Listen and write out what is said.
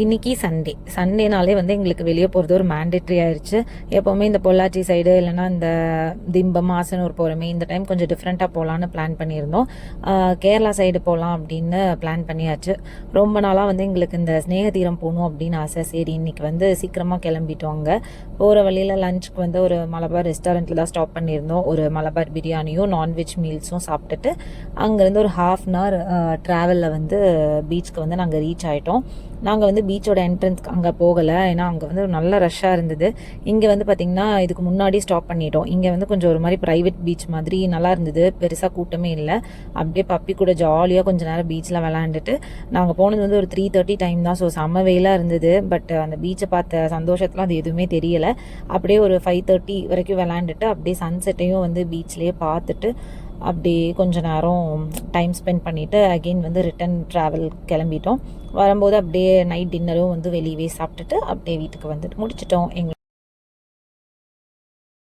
இன்றைக்கி சண்டேனாலே வந்து எங்களுக்கு வெளியே போகிறது ஒரு மேண்டேட்ரி ஆயிடுச்சு. எப்போவுமே இந்த பொள்ளாச்சி சைடு இல்லைனா இந்த திம்பம் ஆசனூர் போகிறோமே, இந்த டைம் கொஞ்சம் டிஃப்ரெண்ட்டாக போகலான்னு பிளான் பண்ணியிருந்தோம். கேரளா சைடு போகலாம் அப்படின்னு பிளான் பண்ணியாச்சு. ரொம்ப நாளாக வந்து எங்களுக்கு இந்த ஸ்நேகதீரம் போகணும் அப்படின்னு ஆசை. சரி இன்னைக்கு வந்து சீக்கிரமாக கிளம்பிட்டோம். அங்கே போகிற வழியில் லஞ்சுக்கு வந்து ஒரு மலபார் ரெஸ்டாரண்ட்டில் தான் ஸ்டாப் பண்ணியிருந்தோம். ஒரு மலபார் பிரியாணியும் நான்வெஜ் மீல்ஸும் சாப்பிட்டுட்டு அங்கேருந்து ஒரு ½ ட்ராவலில் வந்து பீச்சுக்கு வந்து நாங்கள் ரீச் ஆகிட்டோம். நாங்கள் வந்து பீச்சோட என்ட்ரன்ஸ்க்கு அங்கே போகலை, ஏன்னா அங்கே வந்து நல்ல ரஷ்ஷாக இருந்தது. இங்கே வந்து பார்த்திங்கன்னா இதுக்கு முன்னாடி ஸ்டாப் பண்ணிட்டோம். இங்கே வந்து கொஞ்சம் ஒரு மாதிரி ப்ரைவேட் பீச் மாதிரி நல்லா இருந்தது, பெருசாக கூட்டமே இல்லை. அப்படியே பப்பி கூட ஜாலியாக கொஞ்சம் நேரம் பீச்சில் விளாண்டுட்டு நாங்கள் போனது வந்து ஒரு 3:30 டைம் தான். ஸோ செம்ம வெயிலாக இருந்தது. பட் அந்த பீச்சை பார்த்த சந்தோஷத்தில் அது எதுவுமே தெரியலை. அப்படியே ஒரு 5:30 வரைக்கும் விளாண்டுட்டு அப்படியே சன்செட்டையும் வந்து பீச்லேயே பார்த்துட்டு அப்படியே கொஞ்சம் நேரம் டைம் ஸ்பெண்ட் பண்ணிவிட்டு அகெயின் வந்து ரிட்டன் ட்ராவல் கிளம்பிட்டோம். வரும்போது அப்படியே நைட் டின்னரும் வந்து வெளியவே சாப்பிட்டுட்டு அப்படியே வீட்டுக்கு வந்துட்டு முடிச்சிட்டோம்.